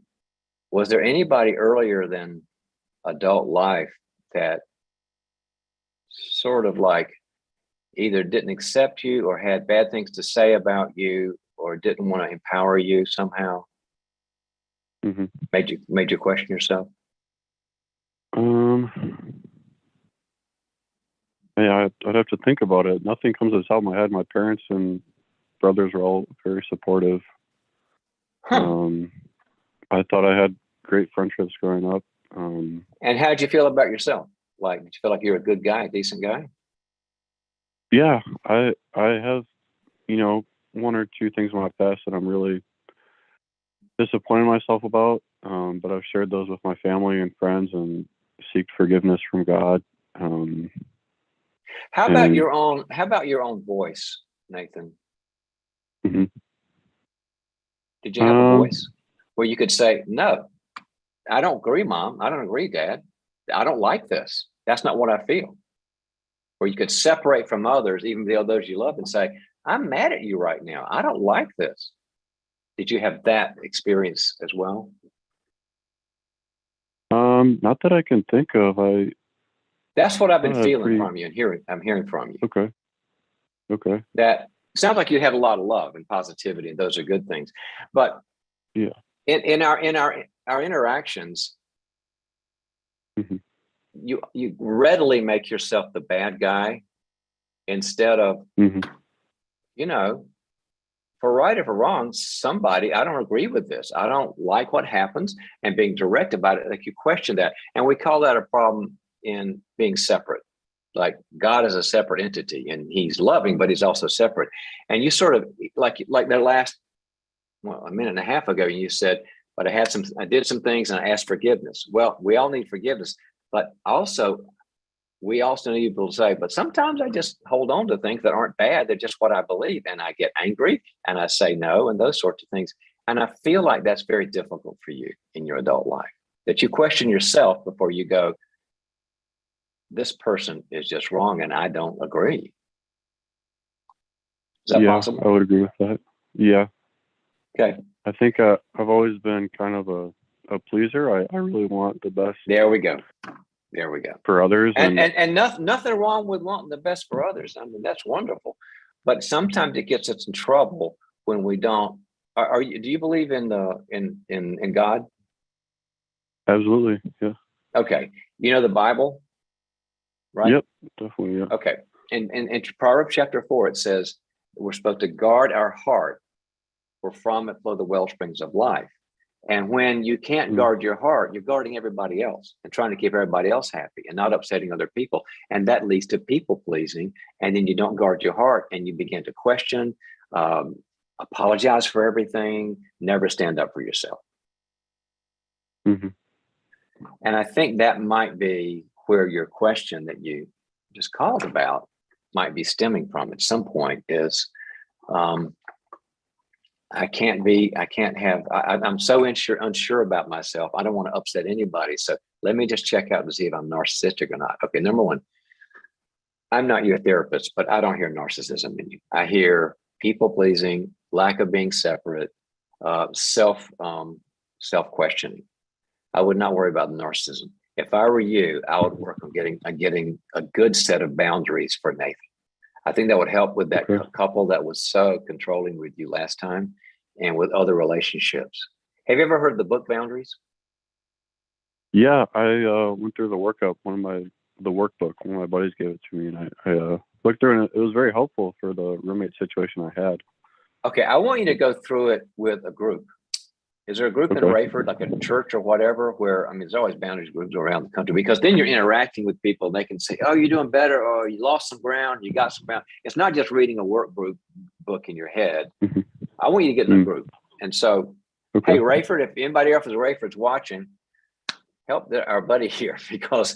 was there anybody earlier than adult life that sort of like either didn't accept you or had bad things to say about you or didn't want to empower you somehow? Mm-hmm. Made you question yourself? Yeah, I'd have to think about it. Nothing comes to the top of my head. My parents and brothers were all very supportive. I thought I had great friendships growing up. And how did you feel about yourself? Like, did you feel like you're a good guy, a decent guy? Yeah, I have, one or two things in my past that I'm really disappointed in myself about, but I've shared those with my family and friends and seek forgiveness from God. How about your own voice, Nathan? Mhm. Did you have a voice where you could say, no, I don't agree, Mom. I don't agree, Dad. I don't like this. That's not what I feel. Or you could separate from others, even those you love, and say, I'm mad at you right now. I don't like this. Did you have that experience as well? Not that I can think of. That's what I've been feeling from you and hearing. I'm hearing from you. Okay. That sounds like you have a lot of love and positivity, and those are good things. But yeah, in our interactions, mm-hmm. you readily make yourself the bad guy instead of, mm-hmm. For right or for wrong, somebody, I don't agree with this. I don't like what happens, and being direct about it, like you question that. And we call that a problem in being separate. Like God is a separate entity and he's loving, but he's also separate. And you sort of like the last, a minute and a half ago, you said, but I did some things and I asked forgiveness. Well, we all need forgiveness, but we also need people to say, but sometimes I just hold on to things that aren't bad. They're just what I believe. And I get angry and I say no and those sorts of things. And I feel like that's very difficult for you in your adult life, that you question yourself before you go, this person is just wrong and I don't agree. Is that possible? I would agree with that. Yeah. Okay. I think I've always been kind of a pleaser. I really want the best. There we go. For others. And nothing wrong with wanting the best for others. I mean, that's wonderful. But sometimes it gets us in trouble when we don't. Do you believe in God? Absolutely. Yeah. Okay. You know the Bible? Right? Yep, definitely. Yeah. Okay. In Proverbs chapter 4, it says we're supposed to guard our heart, for from it flow the well springs of life. And when you can't guard your heart, you're guarding everybody else and trying to keep everybody else happy and not upsetting other people. And that leads to people pleasing. And then you don't guard your heart and you begin to question, apologize for everything, never stand up for yourself. Mm-hmm. And I think that might be where your question that you just called about might be stemming from at some point is, I'm so unsure about myself. I don't want to upset anybody. So let me just check out to see if I'm narcissistic or not. Okay, number one, I'm not your therapist, but I don't hear narcissism in you. I hear people pleasing, lack of being separate, self-questioning. I would not worry about the narcissism. If I were you, I would work on getting a good set of boundaries for Nathan. I think that would help with that couple that was so controlling with you last time and with other relationships. Have you ever heard the book Boundaries? Yeah, I went through the workup, the workbook. One of my buddies gave it to me, and I looked through it, and it was very helpful for the roommate situation I had. Okay, I want you to go through it with a group. Is there a group in Rayford, like a church or whatever, where, there's always boundaries groups around the country, because then you're interacting with people and they can say, oh, you're doing better, or you lost some ground, you got some ground. It's not just reading a workbook book in your head. Mm-hmm. I want you to get in a group. And so, hey, Rayford, if anybody else is Rayford's watching, help our buddy here, because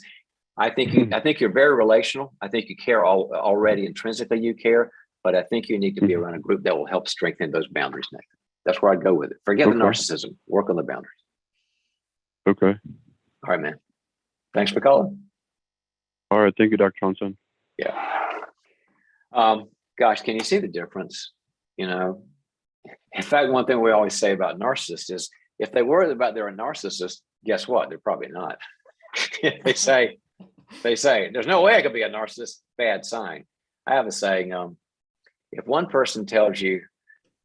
I think you're very relational. I think you care already intrinsically, you care, but I think you need to be around a group that will help strengthen those boundaries, Nathan. That's where I'd go with it. Forget the narcissism. Work on the boundaries. Okay. All right, man. Thanks for calling. All right. Thank you, Dr. Townsend. Yeah. Gosh, can you see the difference? In fact, one thing we always say about narcissists is if they worry about they're a narcissist, guess what? They're probably not. they say, there's no way I could be a narcissist. Bad sign. I have a saying, if one person tells you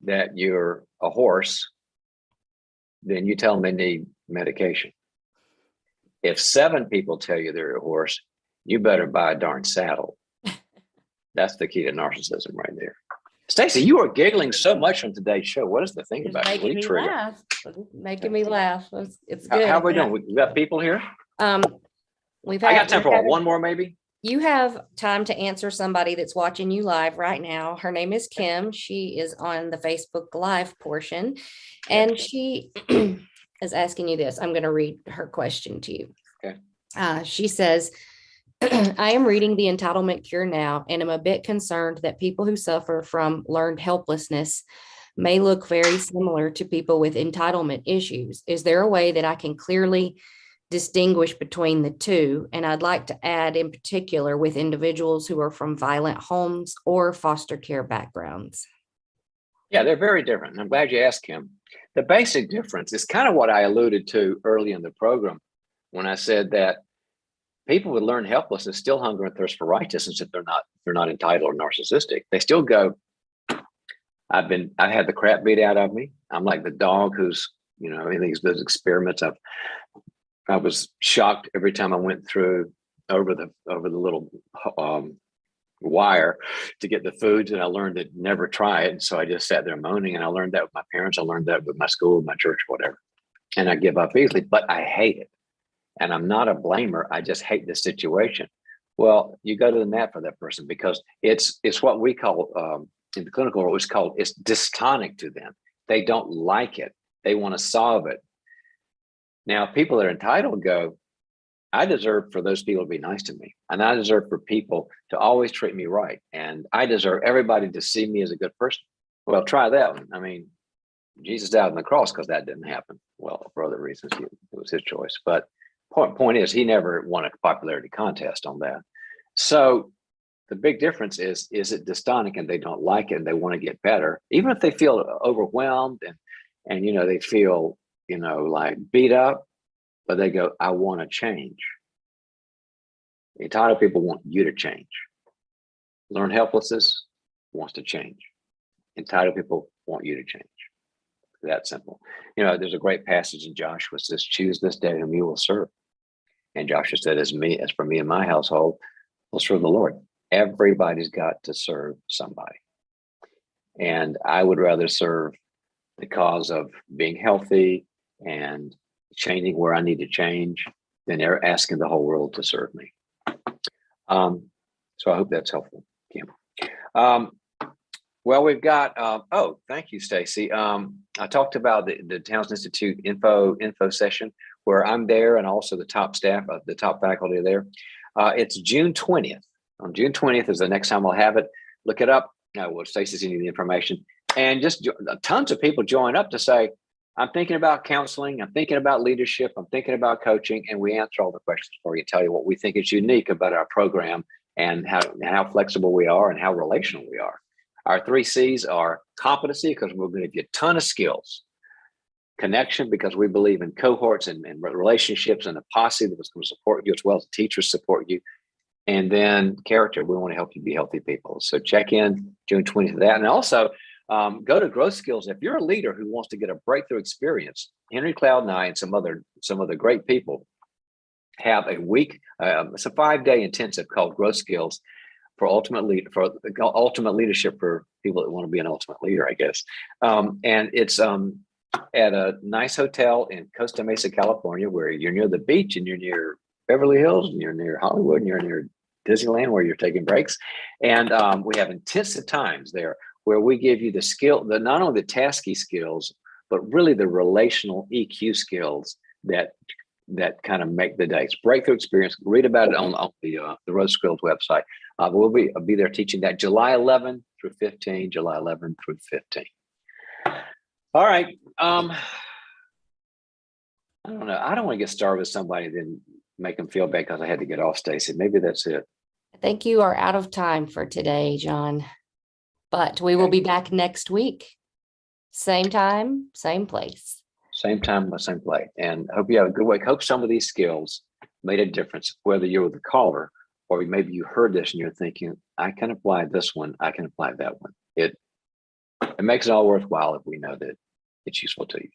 that you're a horse, then you tell them they need medication. If 7 people tell you they're a horse, you better buy a darn saddle. That's the key to narcissism right there. Stacey, you are giggling so much on today's show. What is the thing about it? Making me laugh. It's good. How are we doing? We got people here? I got time for one more, maybe. You have time to answer somebody that's watching you live right now. Her name is Kim. She is on the Facebook Live portion, and she is asking you this. I'm going to read her question to you. Okay. She says, I am reading The Entitlement Cure now, and am a bit concerned that people who suffer from learned helplessness may look very similar to people with entitlement issues. Is there a way that I can clearly distinguish between the two? And I'd like to add in particular with individuals who are from violent homes or foster care backgrounds. Yeah, they're very different. I'm glad you asked him. The basic difference is kind of what I alluded to early in the program when I said that people with learned helplessness still hunger and thirst for righteousness if they're not entitled or narcissistic. They still go, I've had the crap beat out of me. I'm like the dog who's, those experiments. I was shocked every time I went through over the little wire to get the foods, and I learned to never try it. And so I just sat there moaning, and I learned that with my parents. I learned that with my school, my church, whatever. And I give up easily, but I hate it. And I'm not a blamer. I just hate the situation. Well, you go to the mat for that person because it's what we call in the clinical world, it's dystonic to them. They don't like it. They want to solve it. Now, people that are entitled go, I deserve for those people to be nice to me. And I deserve for people to always treat me right. And I deserve everybody to see me as a good person. Well, try that one. I mean, Jesus died on the cross because that didn't happen. Well, for other reasons, it was his choice. But point is, he never won a popularity contest on that. So the big difference is it dystonic and they don't like it and they want to get better, even if they feel overwhelmed and they feel, like beat up, but they go, I want to change. Entitled people want you to change. Learned helplessness wants to change. Entitled people want you to change. That simple. There's a great passage in Joshua that says, choose this day whom you will serve. And Joshua said, as for me and my household, we'll serve the Lord. Everybody's got to serve somebody. And I would rather serve the cause of being healthy and changing where I need to change than they're asking the whole world to serve me. So I hope that's helpful, Kim. Well, we've got, thank you, Stacy. I talked about the Townsend Institute info session where I'm there and also the top staff, the top faculty are there. It's June 20th. On June 20th is the next time I'll have it. Look it up. Stacy's sending you the information. And just tons of people join up to say, I'm thinking about counseling. I'm thinking about leadership. I'm thinking about coaching. And we answer all the questions for you, tell you what we think is unique about our program and how flexible we are and how relational we are. Our 3 C's are competency, because we're going to give you a ton of skills. Connection, because we believe in cohorts and relationships and a posse that's going to support you as well as teachers support you. And then character, we want to help you be healthy people. So check in June 20th for that. And also go to Growth Skills. If you're a leader who wants to get a breakthrough experience, Henry Cloud and I and some other great people have a week. It's a 5-day intensive called Growth Skills for ultimate leadership for people that want to be an ultimate leader, I guess. And it's at a nice hotel in Costa Mesa, California, where you're near the beach and you're near Beverly Hills and you're near Hollywood and you're near Disneyland where you're taking breaks. And we have intensive times there where we give you the skill, not only the tasky skills, but really the relational EQ skills that kind of make the day. It's breakthrough experience. Read about it on the Growth Skills website. We'll be there teaching that July 11 through 15, July 11 through 15. All right. I don't know. I don't want to get started with somebody and then make them feel bad because I had to get off, Stacy. Maybe that's it. I think you are out of time for today, John, but we will be back next week. Same time, same place. Same time, same place. And hope you have a good week. Hope some of these skills made a difference, whether you're the caller or maybe you heard this and you're thinking, I can apply this one. I can apply that one. It makes it all worthwhile if we know that it's useful to you.